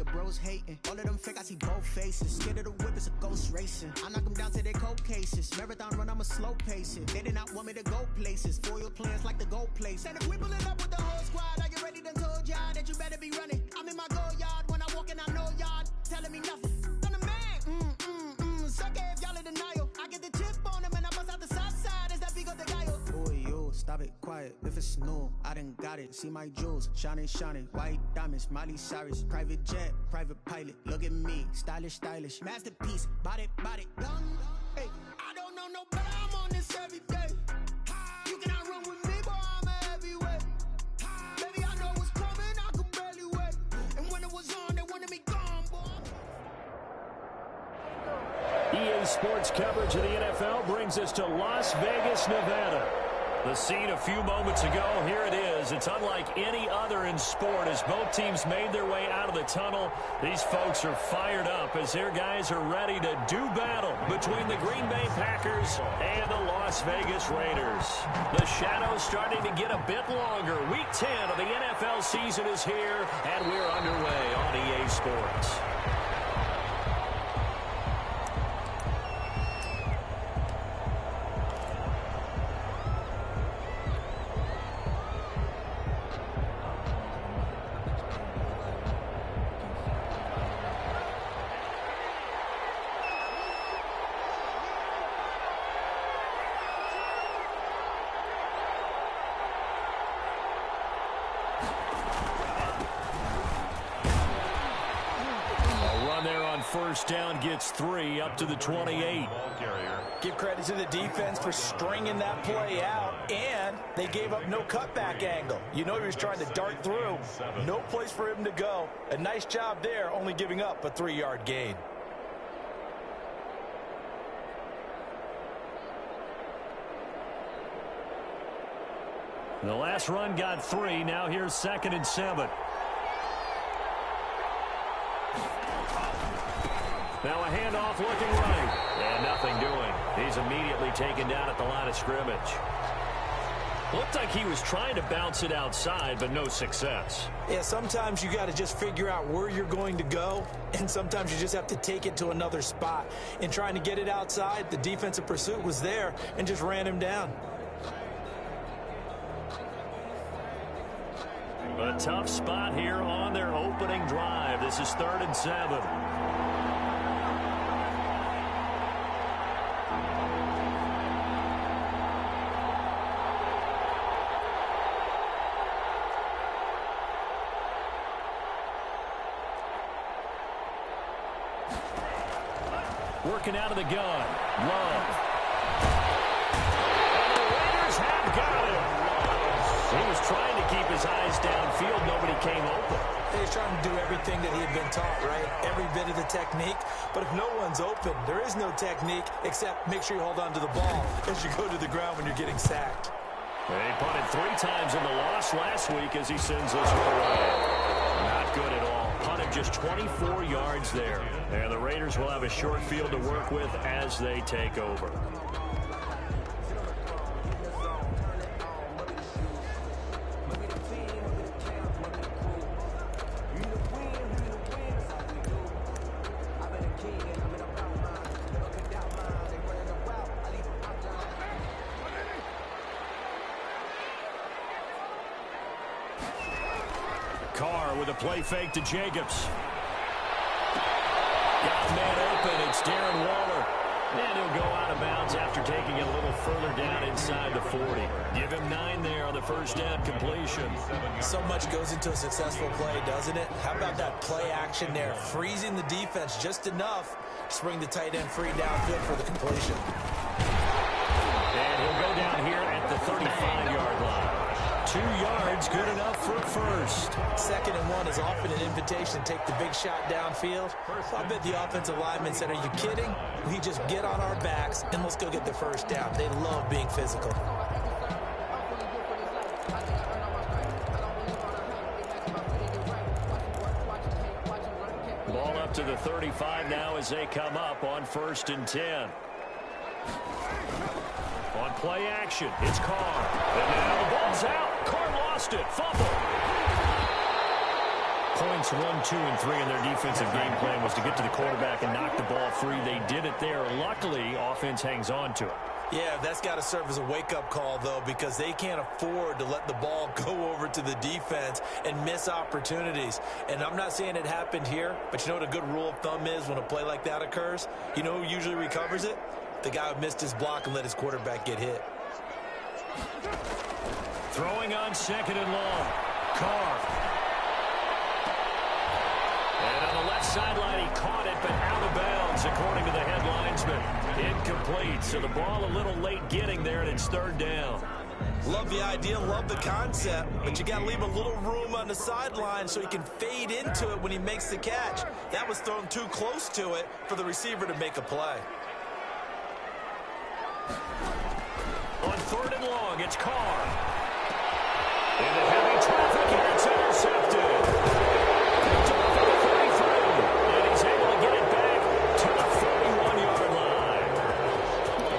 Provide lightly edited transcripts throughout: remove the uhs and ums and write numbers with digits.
your bros hating. All of them fake, I see both faces. Scared of the whip, it's a ghost racing. I knock them down to their cold cases. Marathon run, I'm a slow pacing. They did not want me to go places. Foil plans like the gold place. And if we pulling up with the whole squad, are you ready? Done told y'all that you better be running. I'm in my go yard when I walk in, I know y'all telling me nothing. I'm the man. Suck it if y'all in denial. I get the chip on them and I bust out the south side. Is that Vigo de Gallo? Boy, yo, stop it, quiet. If it's new, I done got it. See my jewels, shining, shining. White diamonds, Miley Cyrus. Private jet, private pilot. Look at me, stylish, stylish. Masterpiece, body, young. Hey, I don't know no better. I'm on this every day. You cannot run with me, boy, I'm a heavyweight. Baby, I know what's coming, I could barely wait. And when it was on, they wanted me gone, boy. EA Sports coverage of the NFL brings us to Las Vegas, Nevada. The scene a few moments ago, here it is. It's unlike any other in sport as both teams made their way out of the tunnel. These folks are fired up as their guys are ready to do battle between the Green Bay Packers and the Las Vegas Raiders. The shadow's starting to get a bit longer. Week 10 of the NFL season is here, and we're underway on EA Sports. First down gets 3 up to the 28. Give credit to the defense for stringing that play out, and they gave up no cutback angle. You know he was trying to dart through. No place for him to go. A nice job there, only giving up a 3-yard gain. The last run got 3. Now here's 2nd and 7. Now a handoff looking right. And nothing doing. He's immediately taken down at the line of scrimmage. Looked like he was trying to bounce it outside, but no success. Yeah, sometimes you got to just figure out where you're going to go, and sometimes you just have to take it to another spot. In trying to get it outside, the defensive pursuit was there and just ran him down. A tough spot here on their opening drive. This is 3rd and 7. Working out of the gun. Love. And the Raiders have got him. He was trying to keep his eyes downfield. Nobody came open. He's trying to do everything that he had been taught, right? Every bit of the technique. But if no one's open, there is no technique except make sure you hold on to the ball as you go to the ground when you're getting sacked. He punted 3 times in the loss last week as he sends this one away. Not good at all. Punted just 24 yards there. And the Raiders will have a short field to work with as they take over. Carr with a play fake to Jacobs. Got a man open. It's Darren Waller. And he'll go out of bounds after taking it a little further down inside the 40. Give him 9 there on the first down completion. So much goes into a successful play, doesn't it? How about that play action there? Freezing the defense just enough to bring the tight end free downfield for the completion. And he'll go down here at the 35-yard line. 2 yards, good enough for a first. 2nd and 1 is often an invitation to take the big shot downfield. I bet the offensive lineman said, are you kidding? We just get on our backs and let's go get the first down. They love being physical. Ball up to the 35 now as they come up on 1st and 10. On play action, it's Carr. And now the ball's out. Carr lost it. Fumble. points 1, 2, and 3 in their defensive game plan was to get to the quarterback and knock the ball free. They did it there. Luckily, offense hangs on to it. Yeah, that's got to serve as a wake-up call, though, because they can't afford to let the ball go over to the defense and miss opportunities. And I'm not saying it happened here, but you know what a good rule of thumb is when a play like that occurs? You know who usually recovers it? The guy who missed his block and let his quarterback get hit. Throwing on 2nd and long. Carr. And on the left sideline, he caught it, but out of bounds, according to the head linesman. Incomplete, so the ball a little late getting there, and it's 3rd down. Love the idea, love the concept, but you got to leave a little room on the sideline so he can fade into it when he makes the catch. That was thrown too close to it for the receiver to make a play. On 3rd and long, it's Carr. Into heavy traffic, and it's intercepted. Picked off at the 33, and he's able to get it back to the 31-yard line.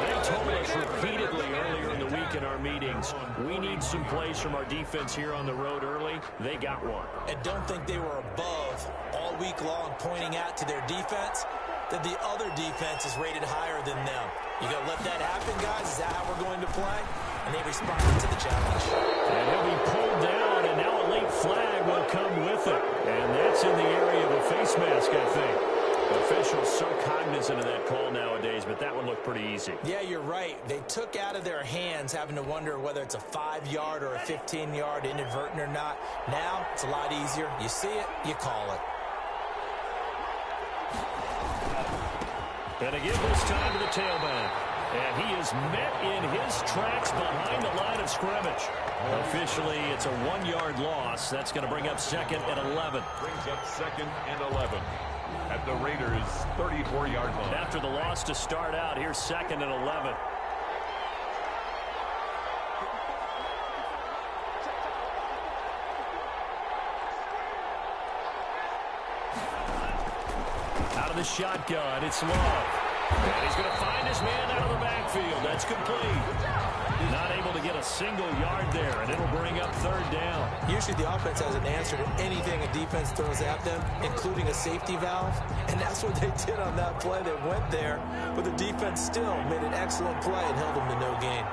They told us repeatedly earlier in the week in our meetings, we need some plays from our defense here on the road early. They got one. And don't think they were above all week long pointing out to their defense that the other defense is rated higher than them. You going to let that happen, guys? Is that how we're going to play? And they responded to the challenge. And he'll be pulled down, and now a late flag will come with it. And that's in the area of a face mask, I think. Officials so cognizant of that call nowadays, but that one looked pretty easy. Yeah, you're right. They took out of their hands having to wonder whether it's a 5-yard or a 15-yard inadvertent or not. Now, it's a lot easier. You see it, you call it. And to give this time to the tailback. And he is met in his tracks behind the line of scrimmage. Officially, it's a 1-yard loss. That's going to bring up 2nd and 11. Brings up 2nd and 11 at the Raiders' 34-yard line. After the loss to start out, here's 2nd and 11. Out of the shotgun, it's Love. And he's going to find his man out of the backfield. That's complete. Not able to get a single yard there, and it'll bring up 3rd down. Usually the offense has an answer to anything a defense throws at them, including a safety valve. And that's what they did on that play. They went there, but the defense still made an excellent play and held them to no gain.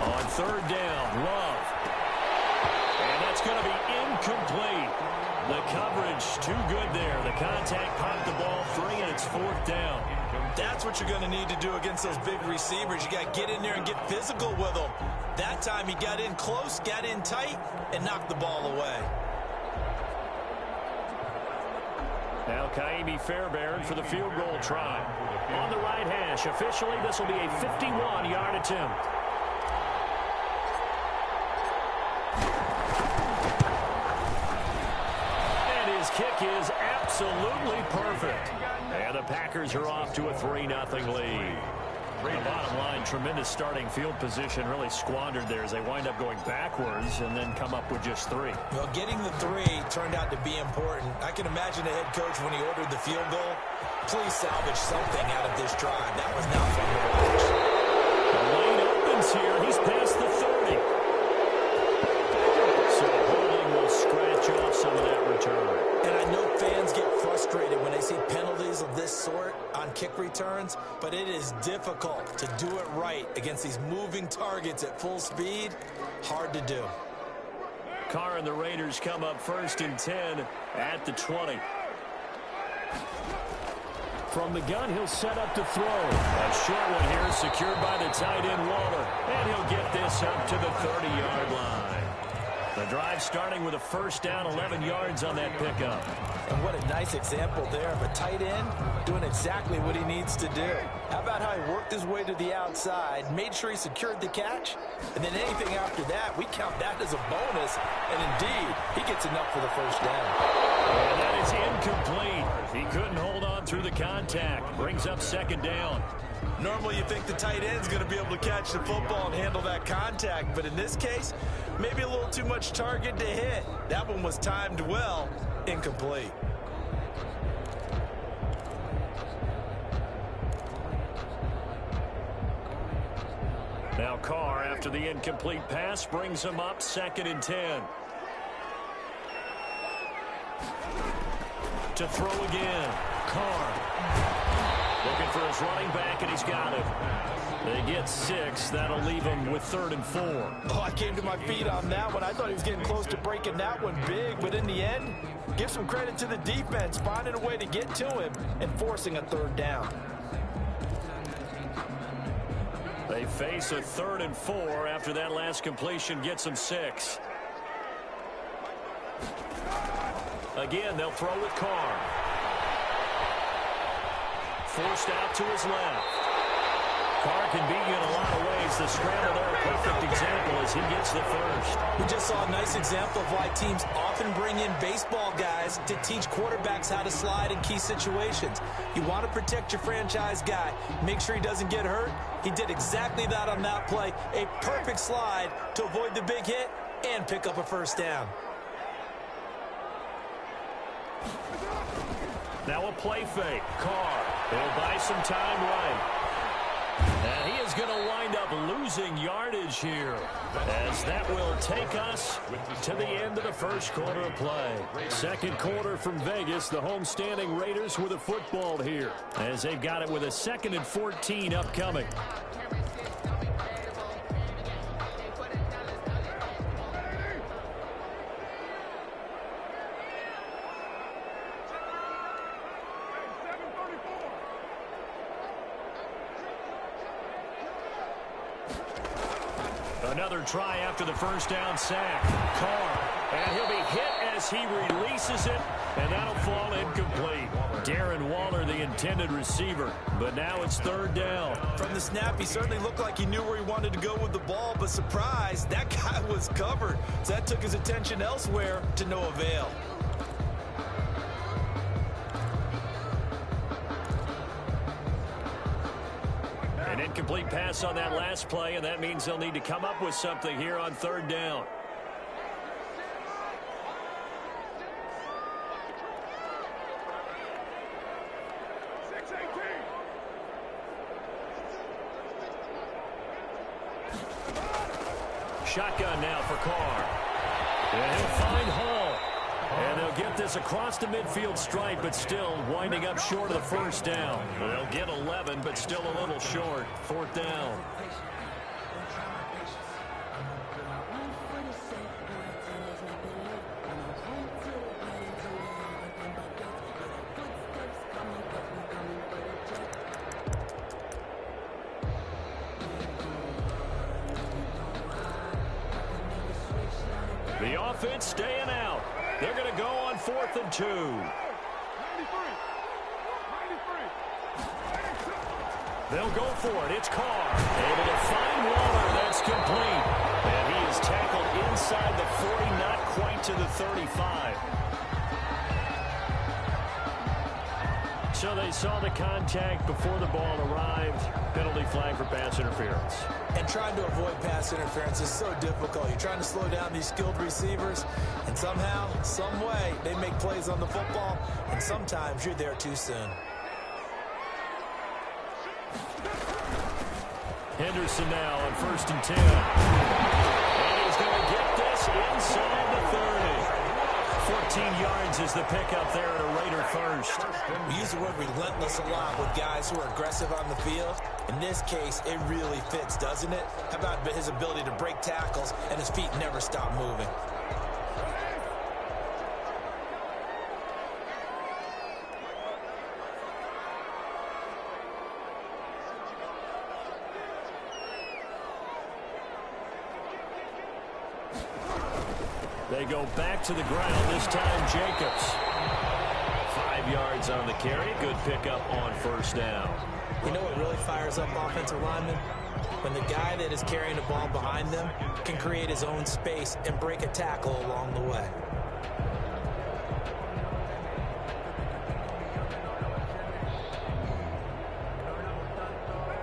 On 3rd down, Love. And that's going to be incomplete. The coverage too good there. The contact popped the ball free, and it's 4th down. That's what you're going to need to do against those big receivers. You got to get in there and get physical with them. That time he got in close, got in tight, and knocked the ball away. Now Kaimi Fairbairn for the field goal try. On the right hash, officially this will be a 51-yard attempt. His kick is absolutely perfect. And the Packers are off to a 3-0 lead. The bottom line, tremendous starting field position, really squandered there as they wind up going backwards and then come up with just 3. Well, getting the 3 turned out to be important. I can imagine the head coach when he ordered the field goal. Please salvage something out of this drive. That was not fun to watch. The lane opens here. He's past the 30. So Holding will scratch off some of that return. And I know fans get frustrated when they see penalties of this sort on kick returns, but it is difficult to do it right against these moving targets at full speed. Hard to do. Carr and the Raiders come up 1st and 10 at the 20. From the gun, he'll set up to throw. A short one here secured by the tight end Waller. And he'll get this up to the 30-yard line. The drive starting with a 1st down, 11 yards on that pickup. And what a nice example there of a tight end doing exactly what he needs to do. How about how he worked his way to the outside, made sure he secured the catch, and then anything after that, we count that as a bonus. And indeed, he gets enough for the 1st down. And that is incomplete. He couldn't hold on through the contact. Brings up 2nd down. Normally you think the tight end's going to be able to catch the football and handle that contact, but in this case, maybe a little too much target to hit. That one was timed well, incomplete. Now Carr, after the incomplete pass, brings him up 2nd and 10. To throw again. Carr. Looking for his running back, and he's got it. They get 6. That'll leave him with 3rd and 4. Oh, I came to my feet on that one. I thought he was getting close to breaking that one big, but in the end, give some credit to the defense, finding a way to get to him and forcing a 3rd down. They face a 3rd and 4 after that last completion gets them 6. Again, they'll throw with Carr. Forced out to his left. Carr can beat you in a lot of ways. The scramble there, a perfect example as he gets the first. We just saw a nice example of why teams often bring in baseball guys to teach quarterbacks how to slide in key situations. You want to protect your franchise guy. Make sure he doesn't get hurt. He did exactly that on that play. A perfect slide to avoid the big hit and pick up a 1st down. Now a play fake. Carr. He'll buy some time right. And he is going to wind up losing yardage here, as that will take us to the end of the first quarter of play. Second quarter from Vegas. The homestanding Raiders with a football here, as they've got it with a 2nd and 14 upcoming. Another try after the 1st down sack. Carr. And he'll be hit as he releases it, and that'll fall incomplete. Darren Waller, the intended receiver, but now it's 3rd down. From the snap, he certainly looked like he knew where he wanted to go with the ball, but surprise, that guy was covered. So that took his attention elsewhere to no avail. An incomplete pass on that last play, and that means they'll need to come up with something here on 3rd down. Shotgun now for Carr. And he'll find Hall. And they'll get this across the midfield stripe, but still winding up short of the 1st down. They'll get 11, but still a little short. 4th down. The offense staying out. They're going to go on 4th and 2. They'll go for it. It's Carr. Able to find Waller. That's complete. And he is tackled inside the 40, not quite to the 35. So they saw the contact before the ball arrived. Penalty flag for pass interference. And trying to avoid pass interference is so difficult. You're trying to slow down these skilled receivers, and somehow, some way, they make plays on the football, and sometimes you're there too soon. Henderson now on 1st and 10. And he's going to get this inside the 30. 14 yards is the pickup there at a Raider 1st. We use the word relentless a lot with guys who are aggressive on the field. In this case, it really fits, doesn't it? How about his ability to break tackles and his feet never stop moving? They go back to the ground, this time Jacobs. 5 yards on the carry. Good pickup on 1st down. You know what really fires up offensive linemen? When the guy that is carrying the ball behind them can create his own space and break a tackle along the way.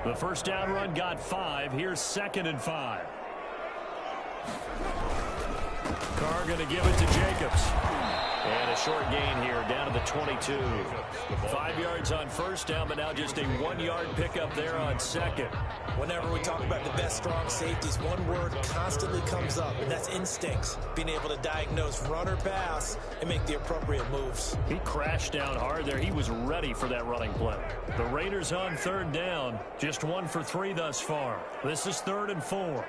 The 1st down run got 5. Here's 2nd and 5. Carr going to give it to Jacobs. And a short gain here down to the 22. 5 yards on first down, but now just a 1-yard pickup there on second. Whenever we talk about the best strong safeties, one word constantly comes up, and that's instincts. Being able to diagnose run or pass and make the appropriate moves. He crashed down hard there. He was ready for that running play. The Raiders on third down, just 1 for 3 thus far. This is 3rd and 4.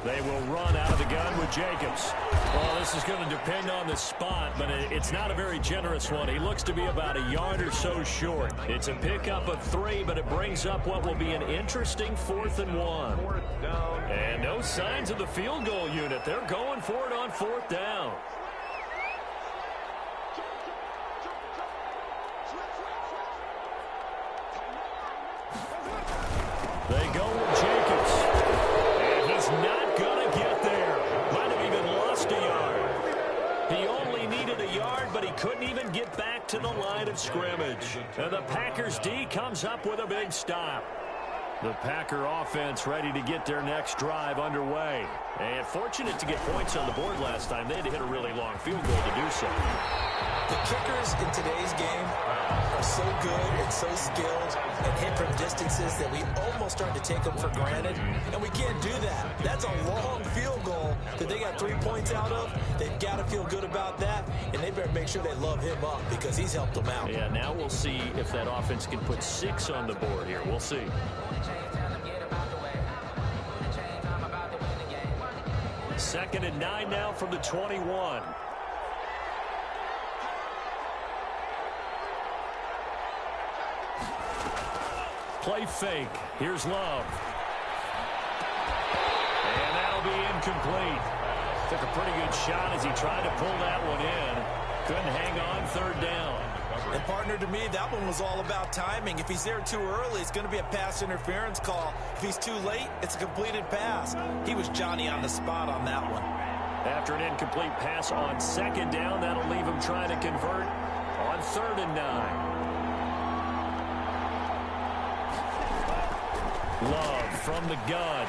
They will run out of the gun with Jacobs. Well, this is going to depend on the spot, but it's not a very generous one. He looks to be about a yard or so short. It's a pickup of 3, but it brings up what will be an interesting 4th and 1. And no signs of the field goal unit. They're going for it on 4th down. They go with Jacobs. And he's not going to get there. Might have even lost a yard. He only needed a yard, but he couldn't even get back to the line of scrimmage. And the Packers D comes up with a big stop. The Packer offense ready to get their next drive underway. And fortunate to get points on the board last time. They had to hit a really long field goal to do so. The kickers in today's game are so good and so skilled and hit from distances that we almost start to take them for granted, and we can't do that. That's a long field goal that they got 3 points out of. They've got to feel good about that, and they better make sure they love him up because he's helped them out. Yeah, now we'll see if that offense can put 6 on the board here. We'll see. Second and 9 now from the 21. Play fake. Here's Love. And that'll be incomplete. Took a pretty good shot as he tried to pull that one in. Couldn't hang on 3rd down. And partner, to me, that one was all about timing. If he's there too early, it's going to be a pass interference call. If he's too late, it's a completed pass. He was Johnny on the spot on that one. After an incomplete pass on 2nd down, that'll leave him trying to convert on 3rd and 9. Love from the gun.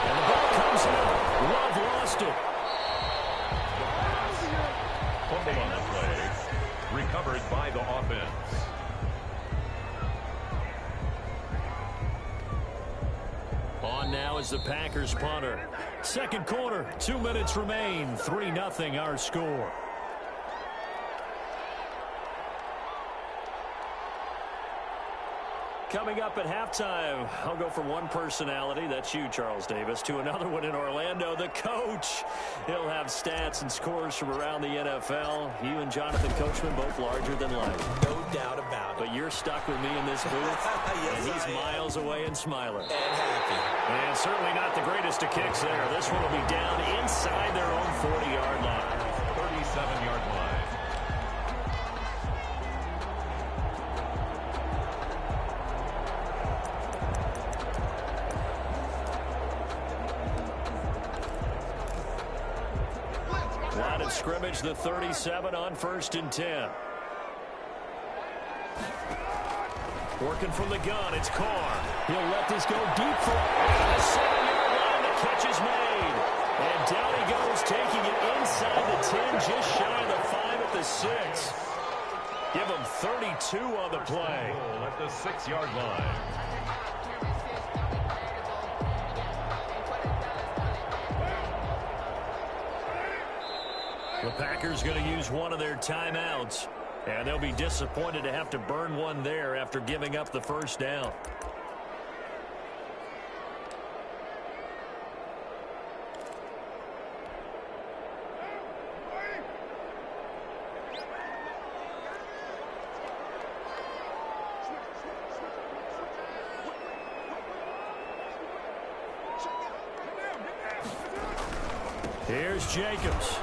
And the ball comes out. Love lost it. Fumble on the play. Recovered by the offense. On now is the Packers punter. Second quarter, 2 minutes remain. 3-0 our score. Coming up at halftime, I'll go from one personality, that's you, Charles Davis, to another one in Orlando, the coach. He'll have stats and scores from around the NFL. You and Jonathan Coachman, both larger than life. No doubt about it. But you're stuck with me in this booth, yes, and he's miles away and smiling. And happy. And certainly not the greatest of kicks there. This one will be down inside their own 40-yard line. 37-yard line. Line of scrimmage, the 37 on 1st and 10. Working from the gun, it's Carr. He'll let this go deep for the 7-yard line. The catch is made. And down he goes, taking it inside the 10, just shy of the 5 at the 6. Give him 32 on the play. At the 6-yard line. The Packers going to use one of their timeouts, and they'll be disappointed to have to burn one there after giving up the 1st down. Here's Jacobs.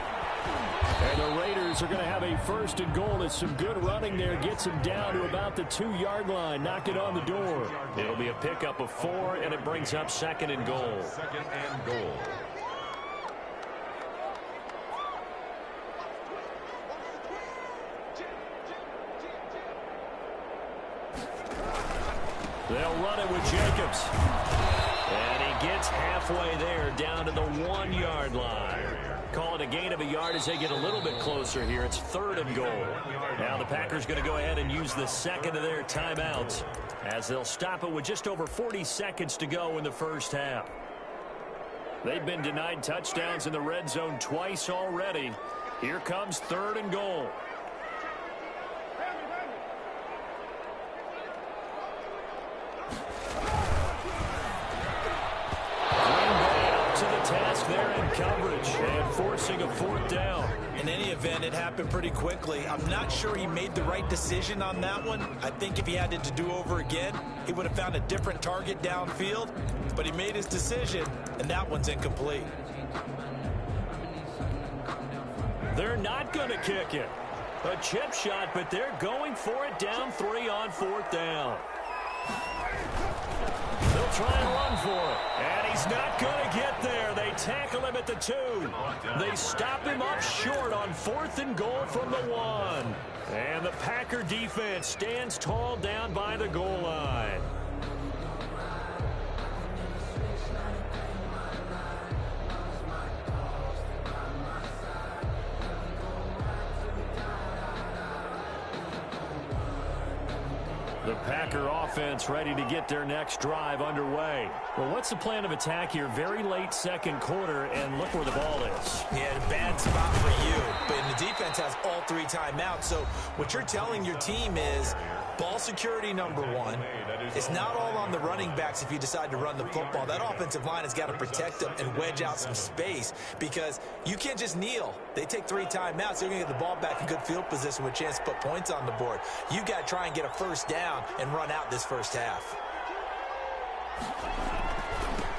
And the Raiders are going to have a 1st and goal. It's some good running there. Gets him down to about the 2-yard line. Knock it on the door. It'll be a pickup of 4, and it brings up 2nd and goal. 2nd and goal. They'll run it with Jacobs. And he gets halfway there, down to the 1-yard line. Call it a gain of a yard as they get a little bit closer here. It's 3rd and goal. Now the Packers going to go ahead and use the second of their timeouts as they'll stop it with just over 40 seconds to go in the first half. They've been denied touchdowns in the red zone twice already. Here comes 3rd and goal. There in coverage and forcing a 4th down. In any event, it happened pretty quickly. I'm not sure he made the right decision on that one. I think if he had it to do over again, he would have found a different target downfield. But he made his decision, and that one's incomplete. They're not going to kick it. A chip shot, but they're going for it down 3 on 4th down. They'll try and run for it. And he's not going to get there. They tackle him at the 2. They stop him up short on 4th and goal from the 1. And the Packer defense stands tall down by the goal line. The Packer offense ready to get their next drive underway. Well, what's the plan of attack here? Very late second quarter, and look where the ball is. Yeah, a bad spot for you. But the defense has all 3 timeouts. So what you're telling your team is ball security number 1. It's not all on the running backs if you decide to run the football. That offensive line has got to protect them and wedge out some space because you can't just kneel. They take 3 timeouts. They're going to get the ball back in good field position with a chance to put points on the board. You've got to try and get a first down and run out this first half.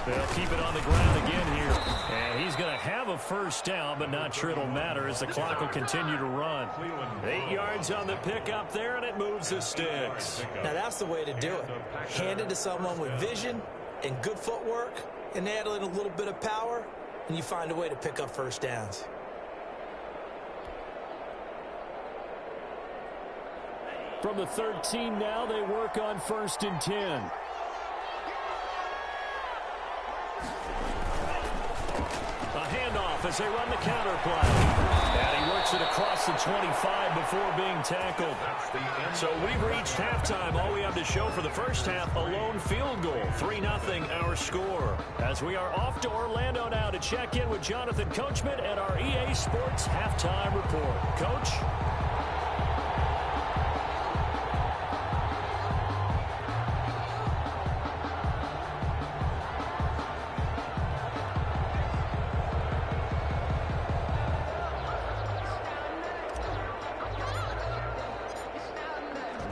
They'll keep it on the ground again here. And he's going to have a first down, but not sure it'll matter as the clock will continue to run. 8 yards on the pickup there, and it moves the sticks. Now that's the way to do it. Hand it to someone with vision and good footwork, and add in a little bit of power, and you find a way to pick up first downs. From the 13 now, they work on 1st and 10. A handoff as they run the counter play. And he works it across the 25 before being tackled. So we've reached halftime. All we have to show for the first half, a lone field goal. 3-0 our score. As we are off to Orlando now to check in with Jonathan Coachman and our EA Sports halftime report. Coach?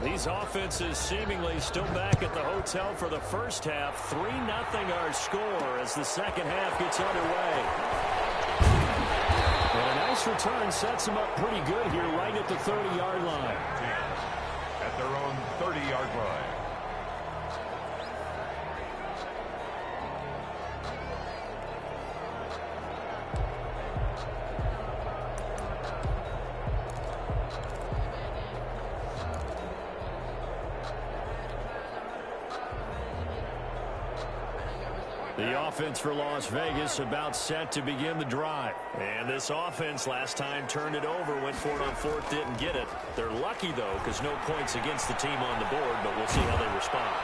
These offenses seemingly still back at the hotel for the first half. 3-0 our score as the second half gets underway. And a nice return sets them up pretty good here right at the 30-yard line. At their own 30-yard line. The offense for Las Vegas about set to begin the drive. And this offense last time turned it over, went for it on 4th, didn't get it. They're lucky, though, because no points against the team on the board, but we'll see how they respond.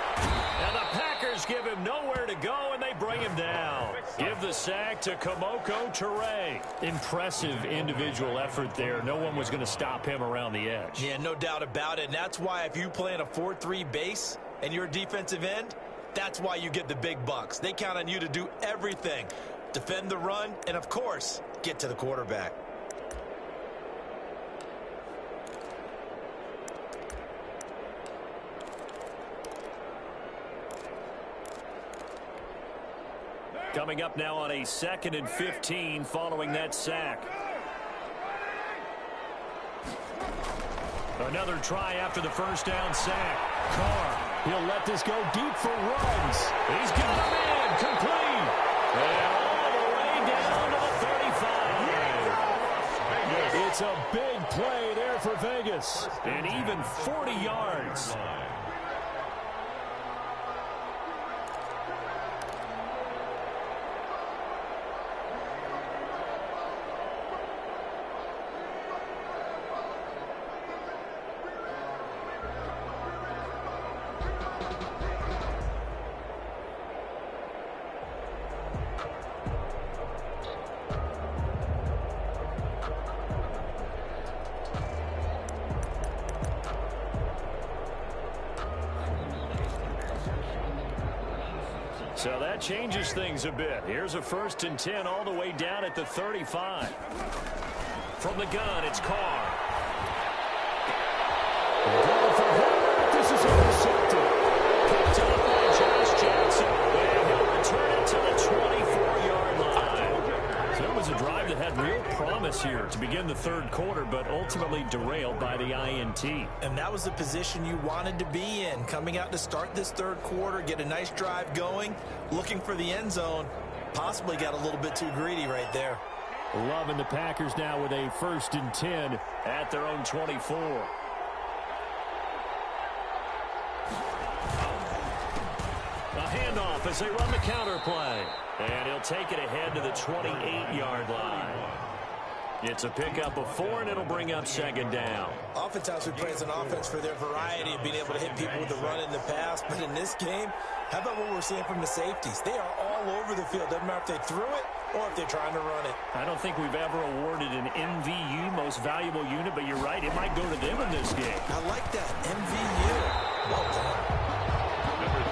And the Packers give him nowhere to go, and they bring him down. Give the sack to Kamoko Toure. Impressive individual effort there. No one was going to stop him around the edge. Yeah, no doubt about it. And that's why if you play in a 4-3 base and you're a defensive end, that's why you get the big bucks. They count on you to do everything. Defend the run, and of course, get to the quarterback. Coming up now on a 2nd and 15 following that sack. Another try after the first down sack. Carr. He'll let this go deep for runs. He's got a man complete. And all the way down to the 35. It's a big play there for Vegas. And even 40 yards. So that changes things a bit. Here's a 1st and 10 all the way down at the 35. From the gun, it's Carr. Going for Herbert. This is intercepted. Picked up by Josh Jackson. And he'll return it to the 24-yard line. So it was a drive that had real promise here to begin the 3rd quarter, but ultimately derailed by the INT. And that was the position you wanted to be in, coming out to start this 3rd quarter, get a nice drive going, looking for the end zone. Possibly got a little bit too greedy right there. Loving the Packers now with a 1st and 10 at their own 24. A handoff as they run the counter play. And he'll take it ahead to the 28-yard line. It's a pickup of 4, and it'll bring up 2nd down. Oftentimes we praise an offense for their variety of being able to hit people with the run in the pass. But in this game, how about what we're seeing from the safeties? They are all over the field. Doesn't matter if they threw it or if they're trying to run it. I don't think we've ever awarded an MVU, most valuable unit, but you're right, it might go to them in this game. I like that, MVU. Well done.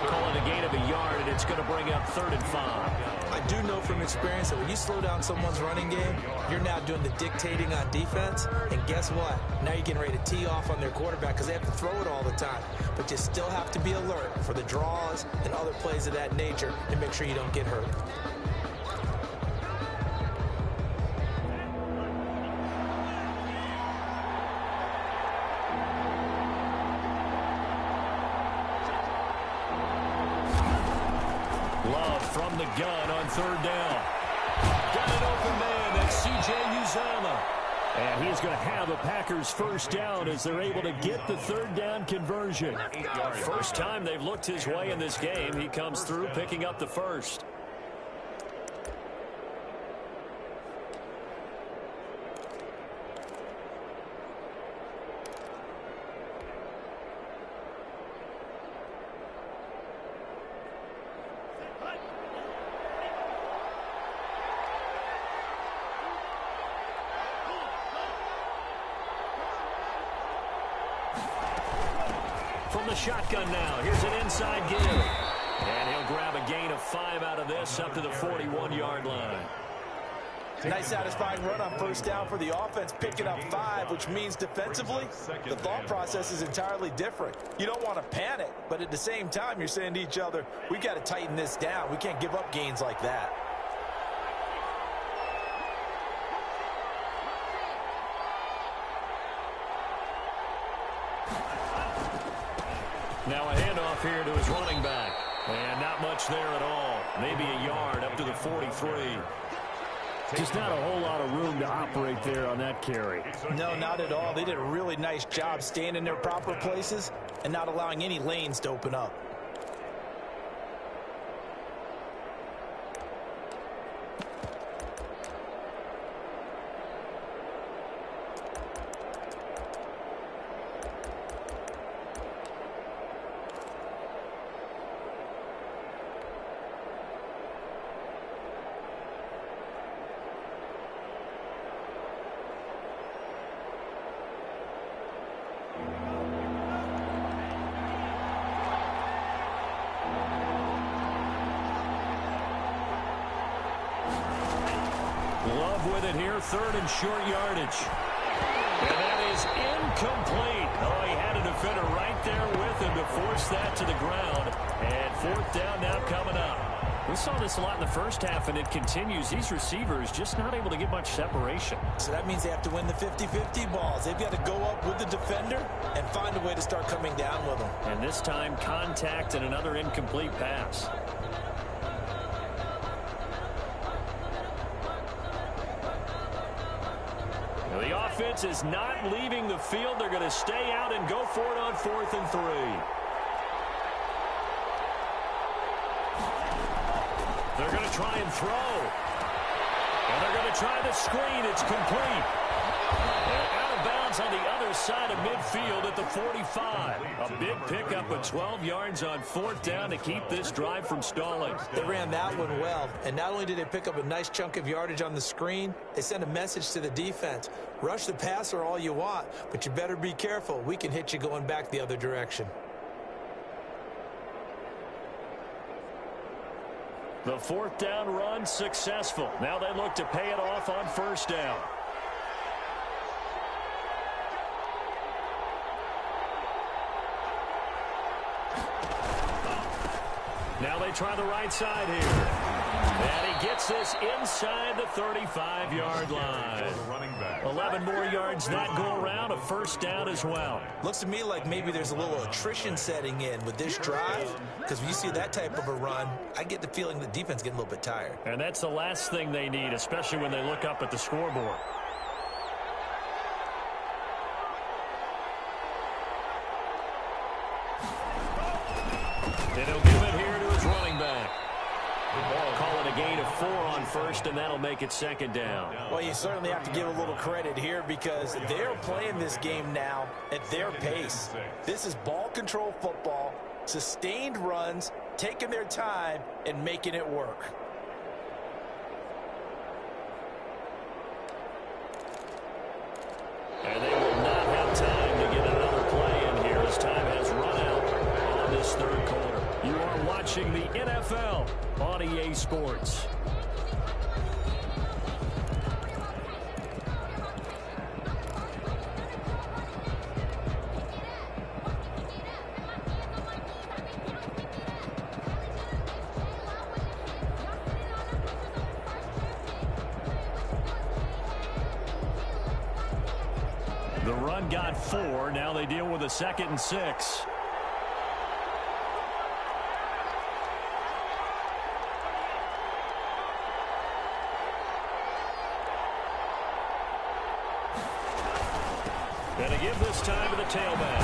Calling a gain of a yard, and it's going to bring up 3rd and 5. I do know from experience that when you slow down someone's running game, you're now doing the dictating on defense. And guess what? Now you're getting ready to tee off on their quarterback because they have to throw it all the time. But you still have to be alert for the draws and other plays of that nature and make sure you don't get hurt. From the gun on 3rd down. Got an open man. That's C.J. Uzomah. And he's going to have a Packers 1st down as they're able to get the 3rd down conversion. First time they've looked his way in this game. He comes through picking up the 1st. From the shotgun now, here's an inside give. And he'll grab a gain of 5 out of this up to the 41-yard line. Nice satisfying run on 1st down for the offense, picking up 5, which means defensively, the thought process is entirely different. You don't want to panic, but at the same time, you're saying to each other, we got to tighten this down. We can't give up gains like that. Now a handoff here to his running back. And not much there at all. Maybe a yard up to the 43. Just not a whole lot of room to operate there on that carry. No, not at all. They did a really nice job staying in their proper places and not allowing any lanes to open up. Love with it here, 3rd and short yardage. And that is incomplete. Oh, he had a defender right there with him to force that to the ground. And 4th down now coming up. We saw this a lot in the first half, and it continues. These receivers just not able to get much separation. So that means they have to win the 50-50 balls. They've got to go up with the defender and find a way to start coming down with them. And this time, contact and another incomplete pass. The offense is not leaving the field. They're going to stay out and go for it on 4th and 3. They're going to try and throw. And they're going to try the screen. It's complete. And out of bounds on the other side of midfield at the 45. A big pickup of 12 yards on 4th down to keep this drive from stalling. They ran that one well. And not only did they pick up a nice chunk of yardage on the screen, they sent a message to the defense. Rush the passer all you want, but you better be careful. We can hit you going back the other direction. The fourth down run successful. Now they look to pay it off on first down. Now they try the right side here. And he gets this inside the 35-yard line. 11 more yards that go around, a first down as well. Looks to me like maybe there's a little attrition setting in with this drive, because when you see that type of a run, I get the feeling the defense getting a little bit tired. And that's the last thing they need, especially when they look up at the scoreboard. And he'll give it here to his running back. Call it a gain of 4 on first, and that'll make it second down. Well, you certainly have to give a little credit here because they're playing this game now at their pace. This is ball control football, sustained runs, taking their time, and making it work. And they will not have time to get another play in here as time has run out on this third quarter. You are watching the NFL on EA Sports. The run got 4. Now they deal with a 2nd and 6. Going to give this time to the tailback.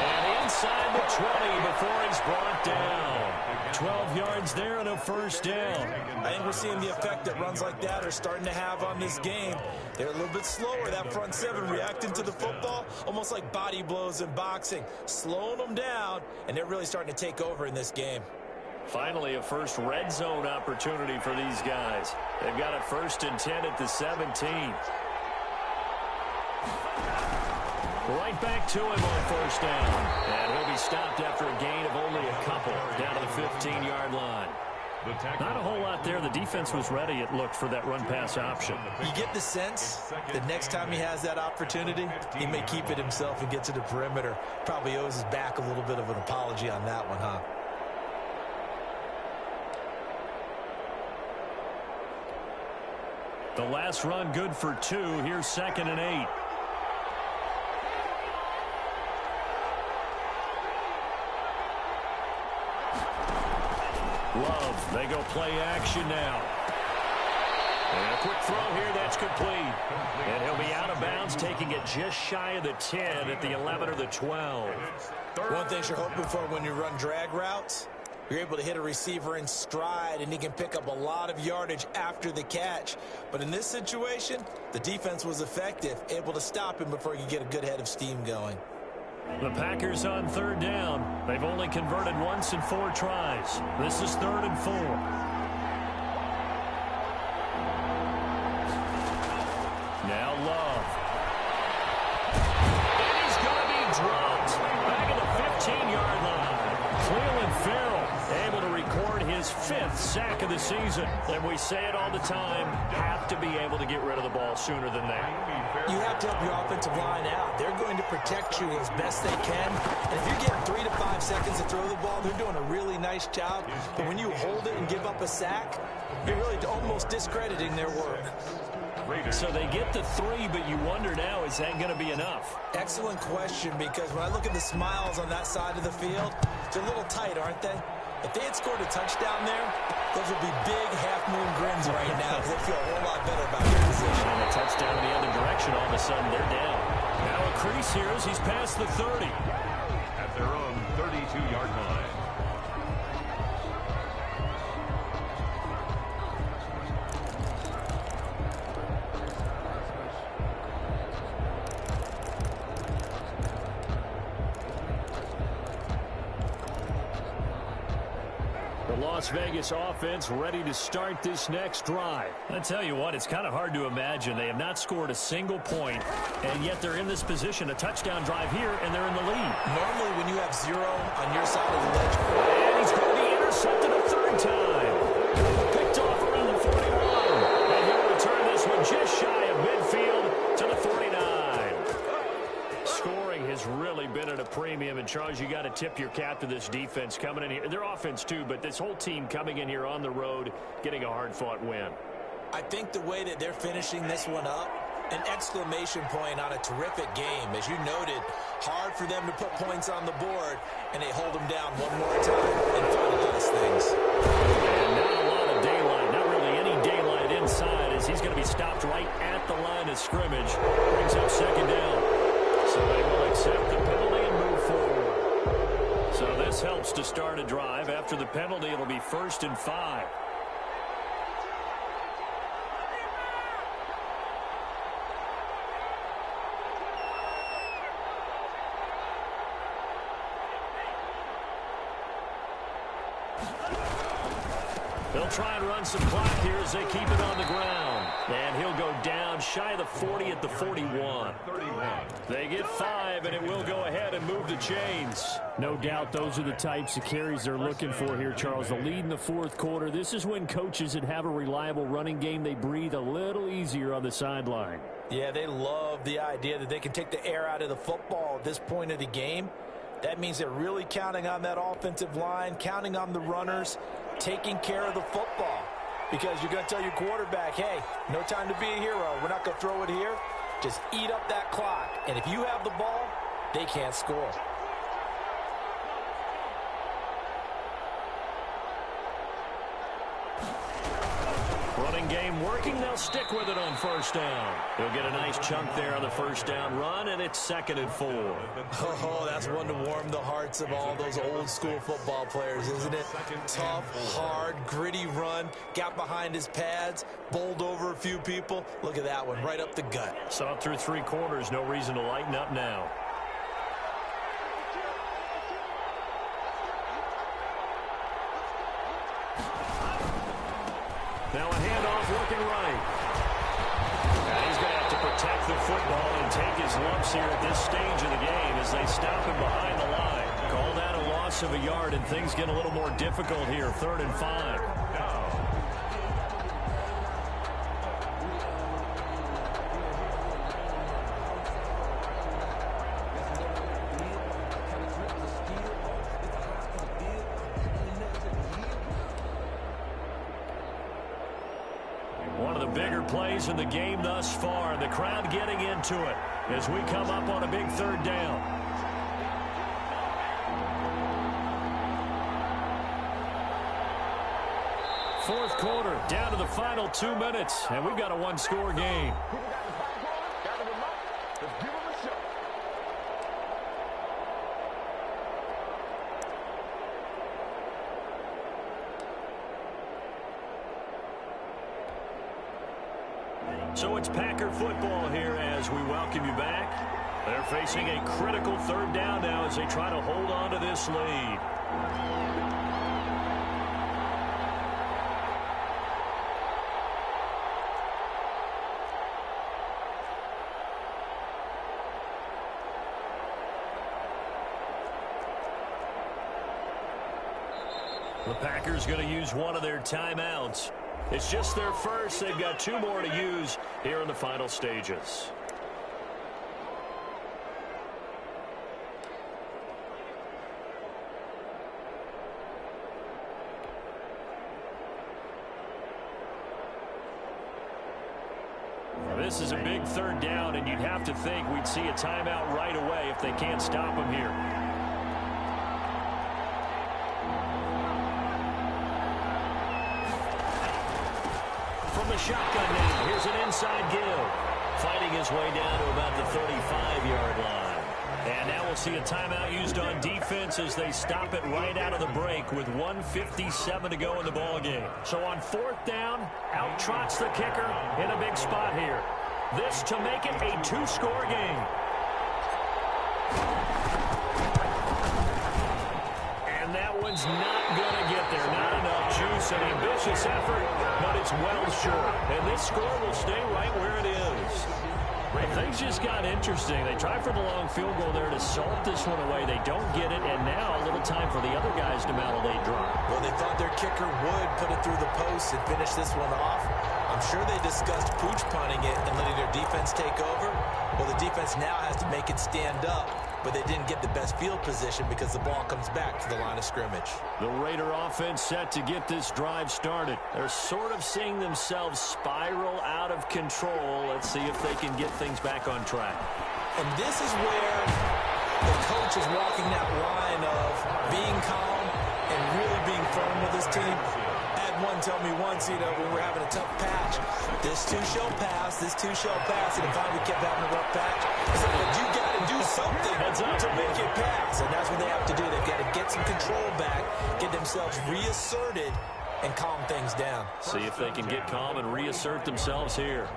And inside the 20 before he's brought down. 12 yards there and a first down. I think we're seeing the effect that runs like that are starting to have on this game. They're a little bit slower, that front seven, reacting to the football, almost like body blows in boxing, slowing them down, and they're really starting to take over in this game. Finally, a first red zone opportunity for these guys. They've got it 1st and 10 at the 17. Right back to him on first down. And he'll be stopped after a gain of only a couple down to the 15-yard line. Not a whole lot there. The defense was ready, it looked, for that run-pass option. You get the sense that next time he has that opportunity, he may keep it himself and get to the perimeter. Probably owes his back a little bit of an apology on that one, huh? The last run good for 2. Here's 2nd and 8. Love, they go play action now. And a quick throw here, that's complete. And he'll be out of bounds, taking it just shy of the 10 at the 11 or the 12. One thing you're hoping for when you run drag routes, you're able to hit a receiver in stride, and he can pick up a lot of yardage after the catch. But in this situation, the defense was effective, able to stop him before he could get a good head of steam going. The Packers on 3rd down. They've only converted once in 4 tries. This is 3rd and 4. Now Love. And he's going to be dropped back at the 15-yard line. Cleveland Farrell able to record his 5th sack of the season. And we say it all the time, have to be able to get rid of the ball sooner than that. You have to help your offensive line out. They're going to protect you as best they can. And if you're getting 3 to 5 seconds to throw the ball, they're doing a really nice job. But when you hold it and give up a sack, you're really almost discrediting their work. So they get the 3, but you wonder now, is that going to be enough? Excellent question, because when I look at the smiles on that side of the field, they're a little tight, aren't they? If they had scored a touchdown there, those would be big half-moon grins right now because they feel a whole lot better about their position. And a touchdown in the other direction, all of a sudden they're down. Now a crease here as he's past the 30. At their own 32-yard line. The Las Vegas offense ready to start this next drive. I tell you what, it's kind of hard to imagine. They have not scored a single point, and yet they're in this position, a touchdown drive here, and they're in the lead. Normally, when you have 0 on your side of the ledger, And he's going to be intercepted a third time. Picked off around the 41. And he'll return this one just shy of midfield to the 49. Scoring has really been at a premium. And, Charles, you got to tip your cap to this defense coming in here. Their offense, too, but this whole team coming in here on the road, getting a hard-fought win. I think the way that they're finishing this one up, an exclamation point on a terrific game. As you noted, hard for them to put points on the board, and they hold them down one more time and finalize things. And not a lot of daylight, not really any daylight inside, as he's going to be stopped right at the line of scrimmage. Brings up second down. So they will accept the penalty and move forward. So this helps to start a drive. After the penalty, it'll be 1st and 5. They'll try and run some clock here as they keep it on the ground. And he'll go down shy of the 40 at the 41. They get 5, and it will go ahead and move the chains. No doubt those are the types of carries they're looking for here, Charles. The lead in the fourth quarter. This is when coaches that have a reliable running game, they breathe a little easier on the sideline. Yeah, they love the idea that they can take the air out of the football at this point of the game. That means they're really counting on that offensive line, counting on the runners, taking care of the football. Because you're going to tell your quarterback, hey, no time to be a hero. We're not going to throw it here. Just eat up that clock. And if you have the ball, they can't score. Running game working. They'll stick with it on first down. He'll get a nice chunk there on the first down run, and it's 2nd and 4. Oh, that's one to warm the hearts of all those old school football players, isn't it? Tough, hard, gritty run. Got behind his pads, bowled over a few people. Look at that one, right up the gut. Saw it through 3 quarters. No reason to lighten up now. Now a handoff looking right. And he's going to have to protect the football and take his lumps here at this stage of the game as they stop him behind the line. Call that a loss of a yard, and things get a little more difficult here. 3rd and 5. One of the bigger plays in the game thus far, and the crowd getting into it as we come up on a big 3rd down. Fourth quarter, down to the final 2 minutes, and we've got a 1-score game. So it's Packer football here as we welcome you back. They're facing a critical 3rd down now as they try to hold on to this lead. The Packers going to use one of their timeouts. It's just their first. They've got 2 more to use here in the final stages. This is a big 3rd down, and you'd have to think we'd see a timeout right away if they can't stop them here. From the shotgun now, here's an inside give. Fighting his way down to about the 35-yard line. And now we'll see a timeout used on defense as they stop it right out of the break with 1:57 to go in the ballgame. So on 4th down, out trots the kicker in a big spot here. This to make it a 2-score game. And that one's not going to get there. Not enough juice. An ambitious effort, but it's well short. And this score will stay right where it is. Well, things just got interesting. They tried for the long field goal there to salt this one away. They don't get it, and now a little time for the other guys to mount a late drive. Well, they thought their kicker would put it through the post and finish this one off. I'm sure they discussed pooch punting it and letting their defense take over. Well, the defense now has to make it stand up, but they didn't get the best field position because the ball comes back to the line of scrimmage. The Raider offense set to get this drive started. They're sort of seeing themselves spiral out of control. Let's see if they can get things back on track. And this is where the coach is walking that line of being calm and really being firm with his team. I had one tell me once, when we're having a tough patch, this too shall pass, this too shall pass. And if we kept having a rough patch, he said, but you got to do something to make it pass. And that's what they have to do. They've got to get some control back, get themselves reasserted, and calm things down. See if they can get calm and reassert themselves here.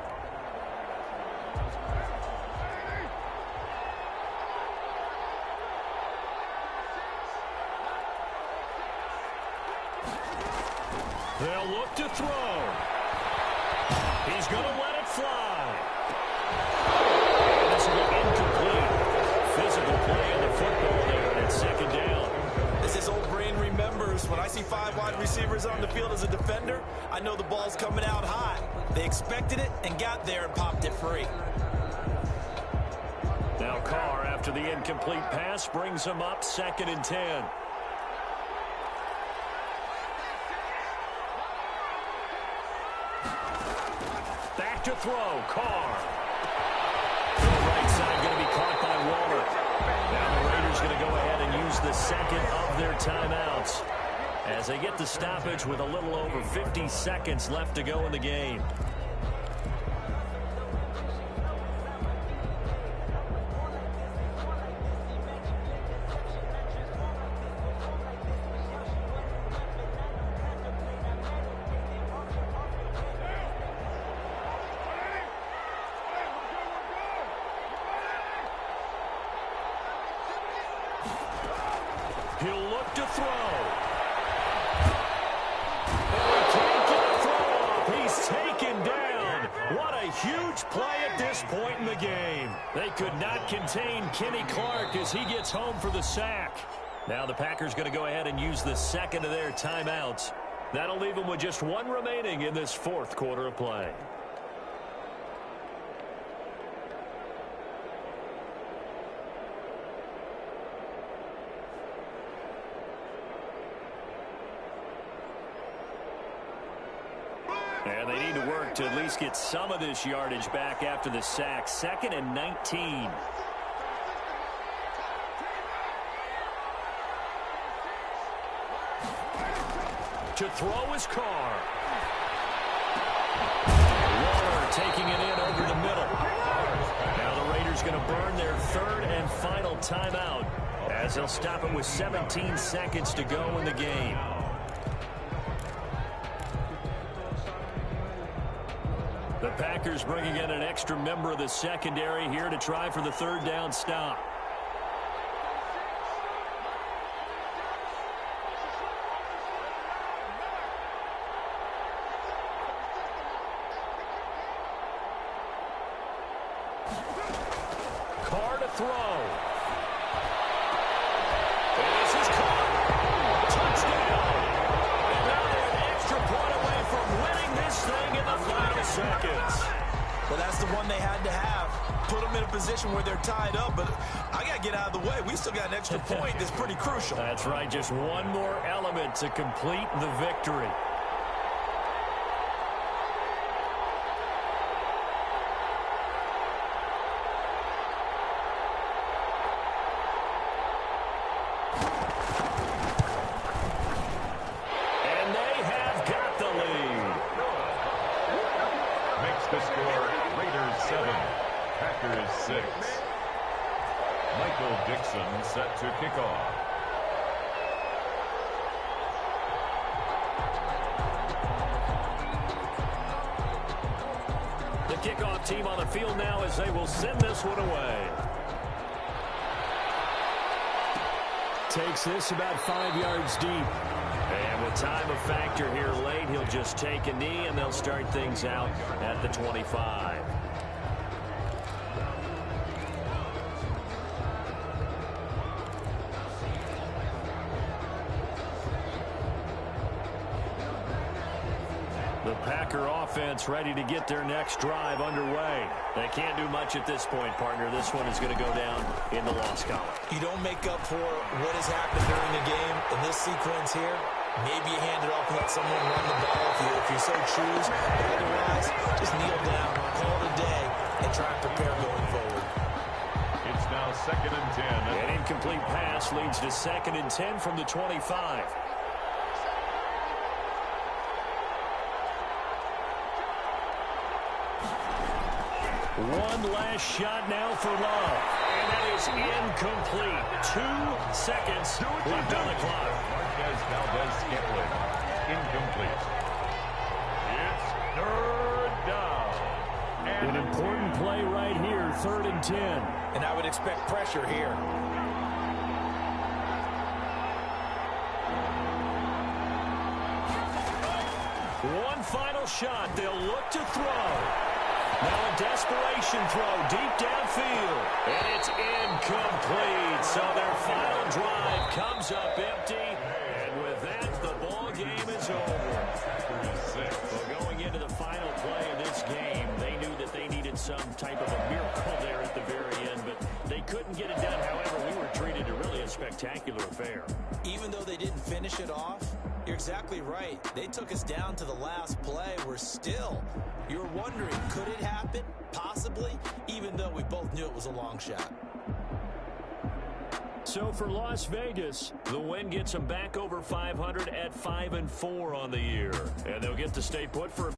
They'll look to throw. He's going to let it fly. This will be incomplete. Physical play on the football there, and it's second down. As this old brain remembers, when I see 5 wide receivers on the field as a defender, I know the ball's coming out high. They expected it and got there and popped it free. Now Carr, after the incomplete pass, brings him up 2nd and 10. Back to throw, Carr. To the right side, going to be caught by Waller. Now the Raiders going to go ahead and use the second of their timeouts as they get the stoppage with a little over 50 seconds left to go in the game. He'll look to throw. Oh, he can't get a throw off. He's taken down. What a huge play at this point in the game. They could not contain Kenny Clark as he gets home for the sack. Now the Packers going to go ahead and use the second of their timeouts. That'll leave them with just one remaining in this 4th quarter of play. And they need to work to at least get some of this yardage back after the sack. 2nd and 19. To throw is Carr. Waller taking it in over the middle. Now the Raiders going to burn their 3rd and final timeout as they'll stop it with 17 seconds to go in the game. The Packers bringing in an extra member of the secondary here to try for the 3rd down stop. Carr to throw. This is caught. Touchdown. And now they're an extra point away from winning this thing in the final seconds. Well, that's the one they had to have. Put them in a position where they're tied up, but I got to get out of the way. We still got an extra point that's pretty crucial. That's right. Just one more element to complete the victory. And they have got the lead. Makes the score Raiders 7, Packers 6. Michael Dixon set to kick off. The kickoff team on the field now as they will send this one away. Takes this about 5 yards deep. And with time of factor here late, he'll just take a knee and they'll start things out at the 25. The Packer offense ready to get their next drive underway. They can't do much at this point, partner. This one is going to go down in the loss column. You don't make up for what has happened during the game in this sequence here. Maybe you hand it off and let someone run the ball if you so choose. But otherwise, just kneel down, call it a day, and try and prepare going forward. It's now 2nd and 10. An incomplete pass leads to 2nd and 10 from the 25. One last shot now for Love. And that is incomplete. 2 seconds left on the clock. Marquez Valdez-Scantling. Incomplete. It's 3rd down. An important play right here, 3rd and 10. And I would expect pressure here. One final shot. They'll look to throw. Now a desperation throw deep downfield. And it's incomplete. So their final drive comes up empty. And with that, the ball game is over. Well, going into the final play of this game, they knew that they needed some type of a miracle there at the very end, but they couldn't get it done. However, we were treated to really a spectacular affair. Even though they didn't finish it off, you're exactly right. They took us down to the last play. We're still, you're wondering, could it happen? Possibly, even though we both knew it was a long shot. So for Las Vegas, the win gets them back over 500 at 5-4 on the year. And they'll get to stay put for a